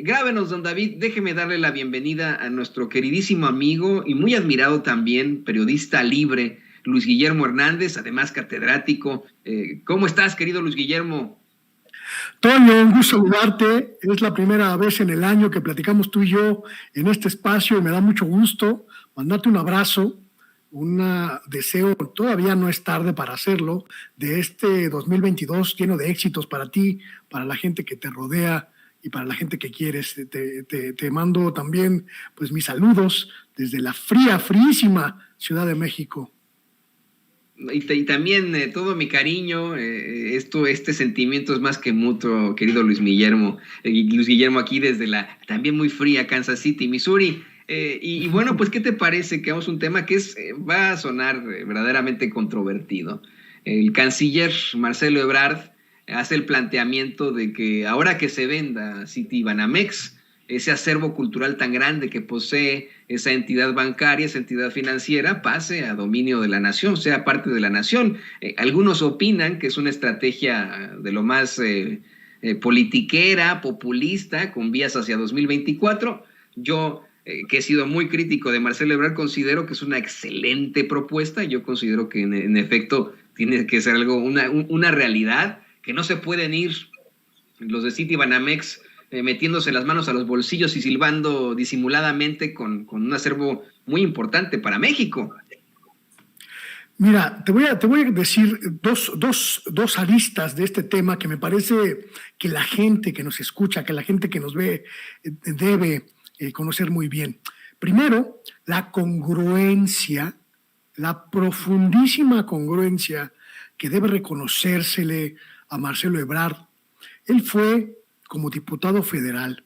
Grábenos, don David, déjeme darle la bienvenida a nuestro queridísimo amigo y muy admirado también, periodista libre, Luis Guillermo Hernández, además catedrático. ¿Cómo estás, querido Luis Guillermo? Toño, un gusto saludarte. Es la primera vez en el año que platicamos tú y yo en este espacio y me da mucho gusto mandarte un abrazo, un deseo, todavía no es tarde para hacerlo, de este 2022 lleno de éxitos para ti, para la gente que te rodea y para la gente que quieres. Te mando también pues mis saludos desde la fríísima Ciudad de México. Y también todo mi cariño, este sentimiento es más que mutuo, querido Luis Guillermo. Luis Guillermo aquí desde la también muy fría Kansas City, Missouri. Y bueno, pues, ¿qué te parece que hagamos un tema que va a sonar verdaderamente controvertido? El canciller Marcelo Ebrard hace el planteamiento de que ahora que se venda Citibanamex, ese acervo cultural tan grande que posee esa entidad bancaria, esa entidad financiera, pase a dominio de la nación, sea parte de la nación. Algunos opinan que es una estrategia de lo más politiquera, populista, con vías hacia 2024. Yo, que he sido muy crítico de Marcelo Ebrard, considero que es una excelente propuesta. Yo considero que en efecto tiene que ser algo, una realidad, que no se pueden ir los de Citibanamex metiéndose las manos a los bolsillos y silbando disimuladamente con un acervo muy importante para México. Mira, te voy a decir dos aristas de este tema que me parece que la gente que nos escucha, que la gente que nos ve debe conocer muy bien. Primero, la congruencia, la profundísima congruencia que debe reconocérsele a Marcelo Ebrard. Él fue, como diputado federal,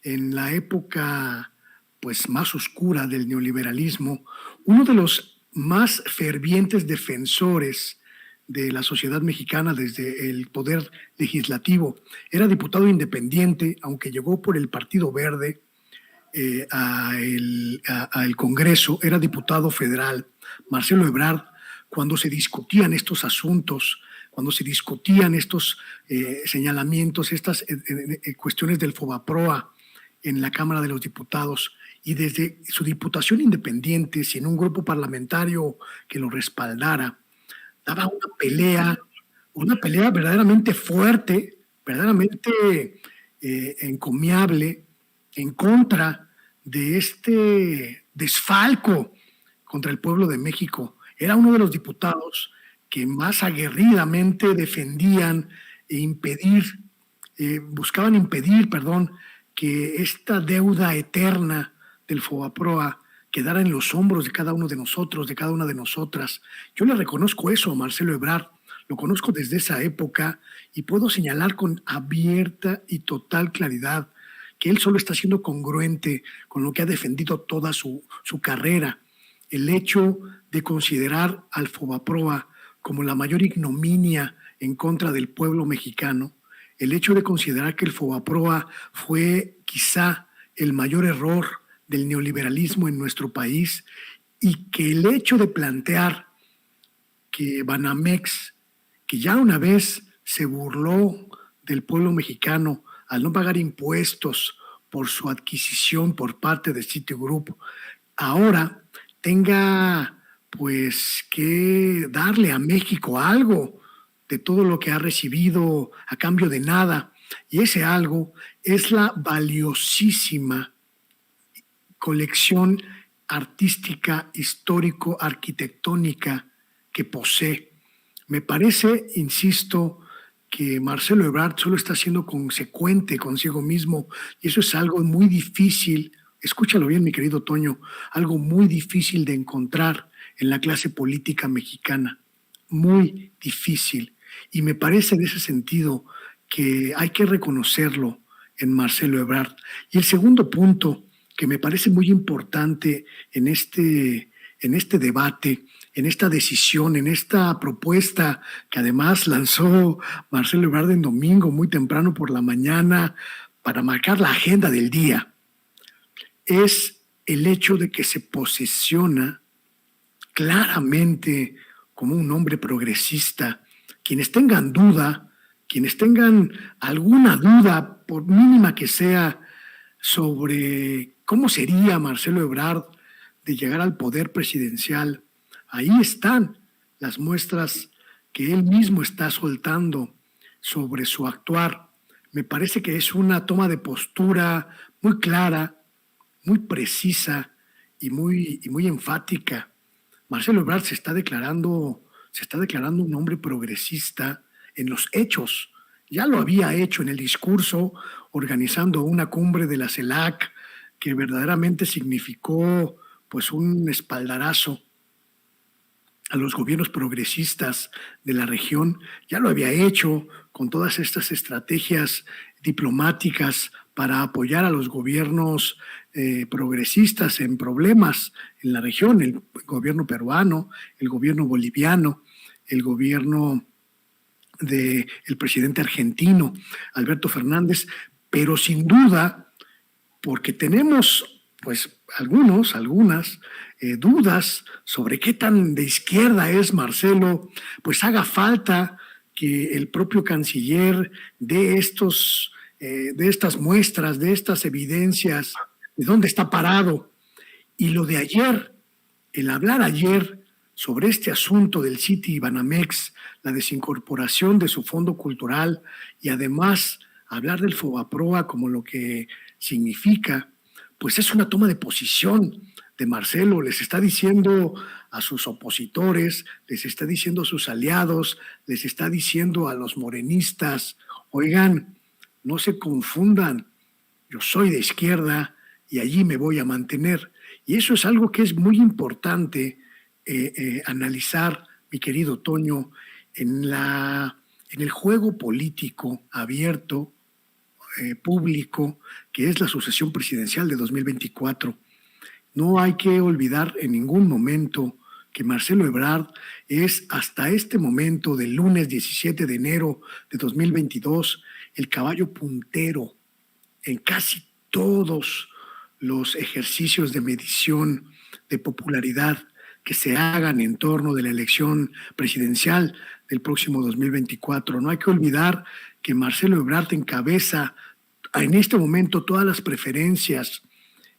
en la época pues más oscura del neoliberalismo, uno de los más fervientes defensores de la sociedad mexicana desde el poder legislativo. Era diputado independiente, aunque llegó por el Partido Verde al Congreso, era diputado federal. Marcelo Ebrard, cuando se discutían estos asuntos, cuando se discutían estos señalamientos, estas cuestiones del Fobaproa en la Cámara de los Diputados, y desde su diputación independiente, sin un grupo parlamentario que lo respaldara, daba una pelea verdaderamente fuerte, verdaderamente encomiable, en contra de este desfalco contra el pueblo de México. Era uno de los diputados que más aguerridamente defendían buscaban impedir, que esta deuda eterna del Fobaproa quedara en los hombros de cada uno de nosotros, de cada una de nosotras. Yo le reconozco eso a Marcelo Ebrard, lo conozco desde esa época y puedo señalar con abierta y total claridad que él solo está siendo congruente con lo que ha defendido toda su carrera. El hecho de considerar al Fobaproa como la mayor ignominia en contra del pueblo mexicano, el hecho de considerar que el Fobaproa fue quizá el mayor error del neoliberalismo en nuestro país, y que el hecho de plantear que Banamex, que ya una vez se burló del pueblo mexicano al no pagar impuestos por su adquisición por parte de Citigroup, ahora tenga pues que darle a México algo de todo lo que ha recibido a cambio de nada. Y ese algo es la valiosísima colección artística, histórico-arquitectónica que posee. Me parece, insisto, que Marcelo Ebrard solo está siendo consecuente consigo mismo, y eso es algo muy difícil, escúchalo bien, mi querido Toño, algo muy difícil de encontrar en la clase política mexicana, muy difícil. Y me parece en ese sentido que hay que reconocerlo en Marcelo Ebrard. Y el segundo punto que me parece muy importante en este debate, en esta decisión, en esta propuesta que además lanzó Marcelo Ebrard en domingo, muy temprano por la mañana, para marcar la agenda del día, es el hecho de que se posiciona claramente como un hombre progresista. Quienes tengan duda, quienes tengan alguna duda, por mínima que sea, sobre cómo sería Marcelo Ebrard de llegar al poder presidencial. Ahí están las muestras que él mismo está soltando sobre su actuar. Me parece que es una toma de postura muy clara, muy precisa y muy enfática. Marcelo Ebrard se está declarando un hombre progresista en los hechos. Ya lo había hecho en el discurso, organizando una cumbre de la CELAC que verdaderamente significó pues un espaldarazo a los gobiernos progresistas de la región. Ya lo había hecho con todas estas estrategias diplomáticas para apoyar a los gobiernos progresistas en problemas en la región, el gobierno peruano, el gobierno boliviano, el gobierno del presidente argentino, Alberto Fernández, pero sin duda, porque tenemos pues algunas dudas sobre qué tan de izquierda es Marcelo, pues haga falta que el propio canciller dé de estas muestras, de estas evidencias, de dónde está parado. Y lo de ayer, el hablar ayer sobre este asunto del Citi Banamex, la desincorporación de su fondo cultural y además hablar del FOBAPROA como lo que significa, pues es una toma de posición de Marcelo. Les está diciendo a sus opositores, les está diciendo a sus aliados, les está diciendo a los morenistas, oigan, no se confundan, yo soy de izquierda y allí me voy a mantener. Y eso es algo que es muy importante analizar, mi querido Toño, en el juego político abierto, público, que es la sucesión presidencial de 2024. No hay que olvidar en ningún momento que Marcelo Ebrard es hasta este momento del lunes 17 de enero de 2022 el caballo puntero en casi todos los ejercicios de medición de popularidad que se hagan en torno de la elección presidencial del próximo 2024. No hay que olvidar que Marcelo Ebrard encabeza en este momento todas las preferencias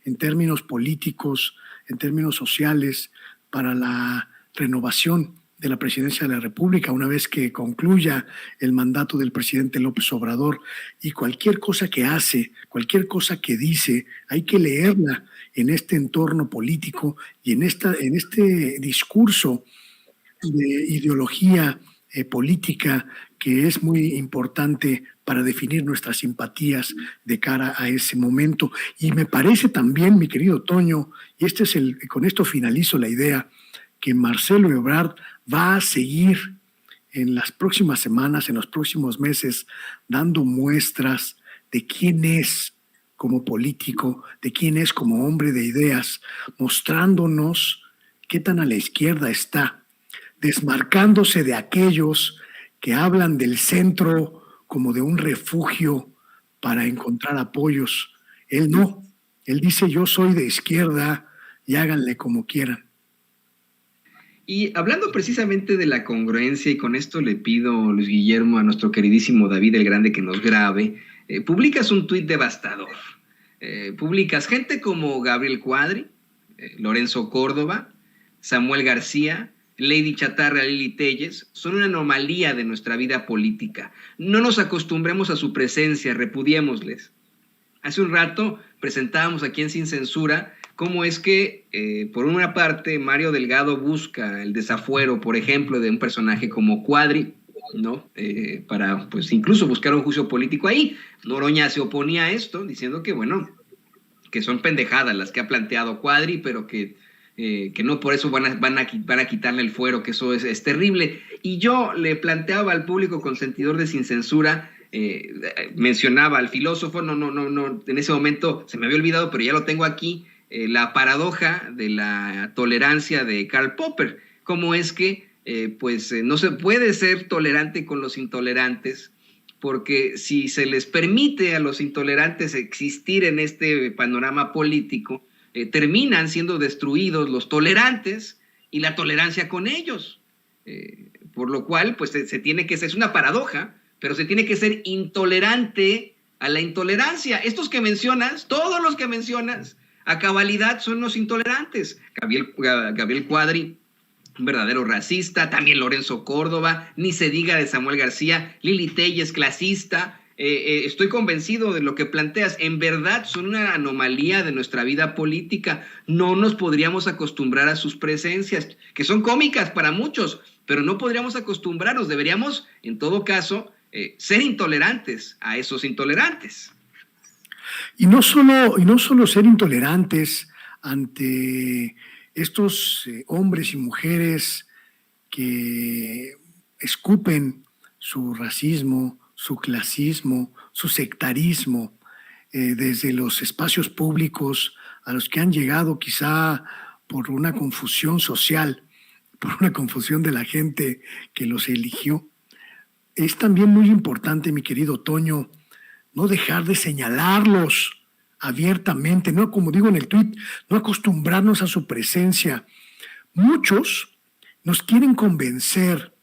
en términos políticos, en términos sociales, para la renovación de la presidencia de la República una vez que concluya el mandato del presidente López Obrador. Y cualquier cosa que hace, cualquier cosa que dice, hay que leerla en este entorno político y en este discurso de ideología política que es muy importante para definir nuestras simpatías de cara a ese momento. Y me parece también, mi querido Toño, y con esto finalizo la idea, que Marcelo Ebrard va a seguir en las próximas semanas, en los próximos meses, dando muestras de quién es como político, de quién es como hombre de ideas, mostrándonos qué tan a la izquierda está, desmarcándose de aquellos que hablan del centro como de un refugio para encontrar apoyos. Él no, él dice yo soy de izquierda y háganle como quieran. Y hablando precisamente de la congruencia, y con esto le pido, Luis Guillermo, a nuestro queridísimo David el Grande que nos grabe, publicas un tuit devastador. Publicas gente como Gabriel Cuadri, Lorenzo Córdoba, Samuel García, Lady Chatarra, Lili Telles, son una anomalía de nuestra vida política. No nos acostumbremos a su presencia, repudiémosles. Hace un rato presentábamos aquí en Sin Censura cómo es que, por una parte, Mario Delgado busca el desafuero, por ejemplo, de un personaje como Cuadri, ¿no? Para, pues, incluso buscar un juicio político ahí. Noroña se oponía a esto, diciendo que, bueno, que son pendejadas las que ha planteado Cuadri, pero que no por eso van a quitarle el fuero, que eso es terrible. Y yo le planteaba al público consentidor de Sin Censura, mencionaba al filósofo, no, en ese momento se me había olvidado, pero ya lo tengo aquí, la paradoja de la tolerancia de Karl Popper. Cómo es que no se puede ser tolerante con los intolerantes, porque si se les permite a los intolerantes existir en este panorama político, terminan siendo destruidos los tolerantes y la tolerancia con ellos. Por lo cual, pues se tiene que ser, es una paradoja, pero se tiene que ser intolerante a la intolerancia. Estos que mencionas, todos los que mencionas, a cabalidad son los intolerantes. Gabriel Cuadri, un verdadero racista, también Lorenzo Córdoba, ni se diga de Samuel García, Lili Telles, clasista. Estoy convencido de lo que planteas. En verdad son una anomalía de nuestra vida política. No nos podríamos acostumbrar a sus presencias, que son cómicas para muchos, pero no podríamos acostumbrarnos. Deberíamos, en todo caso, ser intolerantes a esos intolerantes. Y no solo ser intolerantes ante estos hombres y mujeres que escupen su racismo, su clasismo, su sectarismo, desde los espacios públicos a los que han llegado quizá por una confusión social, por una confusión de la gente que los eligió. Es también muy importante, mi querido Toño, no dejar de señalarlos abiertamente, no, como digo en el tuit, no acostumbrarnos a su presencia. Muchos nos quieren convencer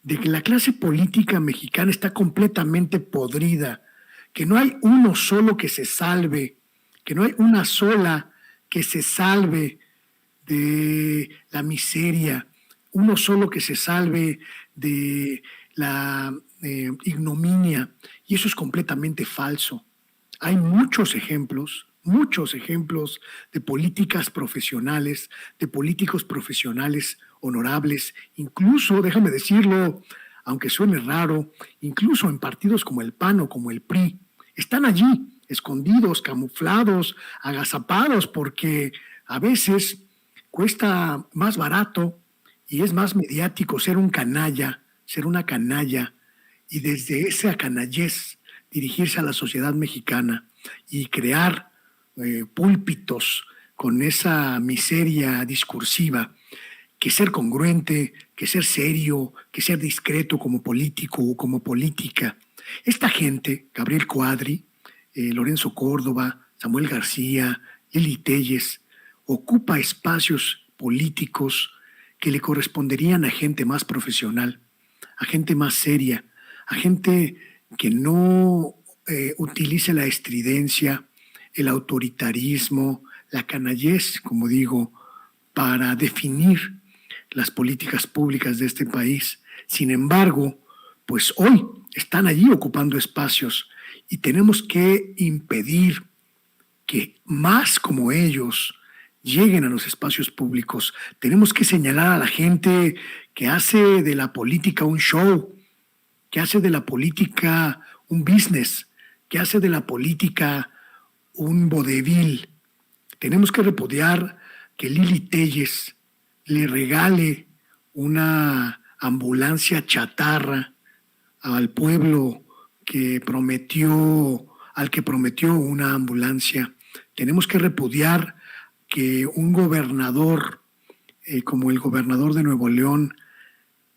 de que la clase política mexicana está completamente podrida, que no hay uno solo que se salve, que no hay una sola que se salve de la miseria, uno solo que se salve de la ignominia, y eso es completamente falso. Hay muchos ejemplos de políticas profesionales, de políticos profesionales honorables, incluso, déjame decirlo, aunque suene raro, incluso en partidos como el PAN o como el PRI, están allí, escondidos, camuflados, agazapados, porque a veces cuesta más barato y es más mediático ser un canalla, ser una canalla, y desde esa canallez dirigirse a la sociedad mexicana y crear púlpitos con esa miseria discursiva, que ser congruente, que ser serio, que ser discreto como político o como política. Esta gente, Gabriel Cuadri, Lorenzo Córdoba, Samuel García, Lili Telles, ocupa espacios políticos que le corresponderían a gente más profesional, a gente más seria, a gente que no utilice la estridencia, el autoritarismo, la canallez, como digo, para definir las políticas públicas de este país. Sin embargo, pues hoy están allí ocupando espacios y tenemos que impedir que más como ellos lleguen a los espacios públicos. Tenemos que señalar a la gente que hace de la política un show, que hace de la política un business, que hace de la política un vodevil. Tenemos que repudiar que Lili Telles le regale una ambulancia chatarra al pueblo al que prometió una ambulancia. Tenemos que repudiar que un gobernador, como el gobernador de Nuevo León,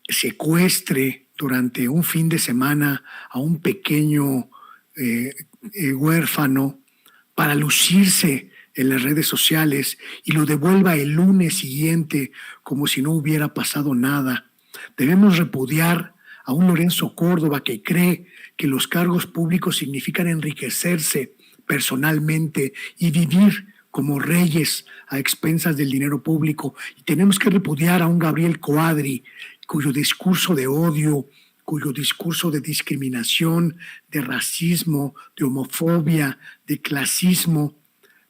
secuestre durante un fin de semana a un pequeño huérfano para lucirse en las redes sociales y lo devuelva el lunes siguiente como si no hubiera pasado nada. Debemos repudiar a un Lorenzo Córdoba que cree que los cargos públicos significan enriquecerse personalmente y vivir como reyes a expensas del dinero público. Y tenemos que repudiar a un Gabriel Cuadri cuyo discurso de odio, cuyo discurso de discriminación, de racismo, de homofobia, de clasismo,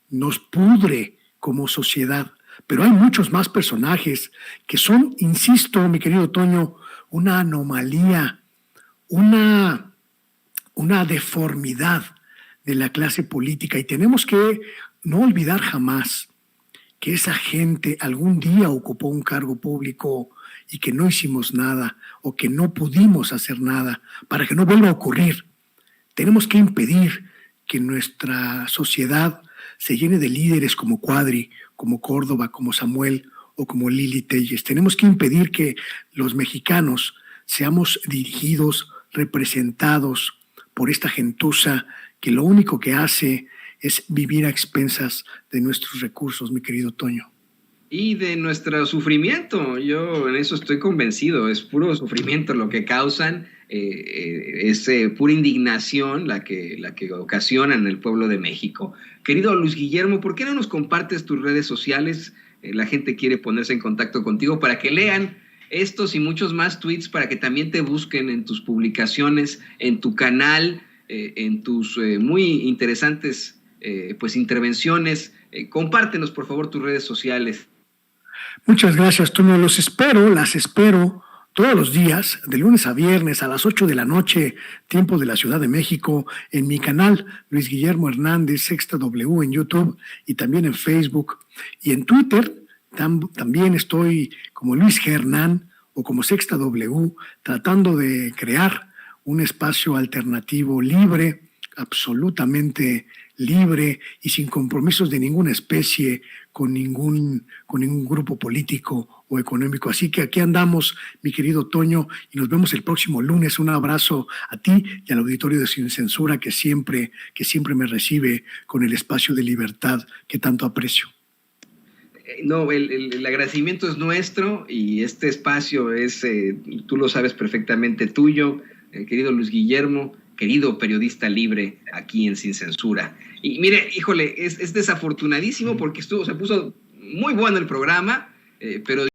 nos pudre como sociedad. Pero hay muchos más personajes que son, insisto, mi querido Toño, una anomalía, una deformidad de la clase política. Y tenemos que no olvidar jamás que esa gente algún día ocupó un cargo público y que no hicimos nada o que no pudimos hacer nada para que no vuelva a ocurrir. Tenemos que impedir que nuestra sociedad se llene de líderes como Cuadri, como Córdoba, como Samuel o como Lili Telles. Tenemos que impedir que los mexicanos seamos dirigidos, representados por esta gentuza que lo único que hace es vivir a expensas de nuestros recursos, mi querido Toño. Y de nuestro sufrimiento, yo en eso estoy convencido, es puro sufrimiento lo que causan es pura indignación la que ocasionan en el pueblo de México. Querido Luis Guillermo, ¿por qué no nos compartes tus redes sociales? La gente quiere ponerse en contacto contigo para que lean estos y muchos más tweets, para que también te busquen en tus publicaciones, en tu canal, en tus muy interesantes pues intervenciones. Compártenos, por favor, tus redes sociales. Muchas gracias, Toño. Las espero todos los días, de lunes a viernes a las 8 de la noche, tiempo de la Ciudad de México, en mi canal Luis Guillermo Hernández, Sexta W en YouTube y también en Facebook. Y en Twitter también estoy como Luis G. Hernán o como Sexta W, tratando de crear un espacio alternativo libre, absolutamente libre y sin compromisos de ninguna especie con ningún grupo político o económico. Así que aquí andamos, mi querido Toño, y nos vemos el próximo lunes. Un abrazo a ti y al auditorio de Sin Censura que siempre me recibe con el espacio de libertad que tanto aprecio. No, el agradecimiento es nuestro y este espacio es, tú lo sabes perfectamente, tuyo, querido Luis Guillermo, querido periodista libre aquí en Sin Censura. Y mire, híjole, es desafortunadísimo porque se puso muy bueno el programa, pero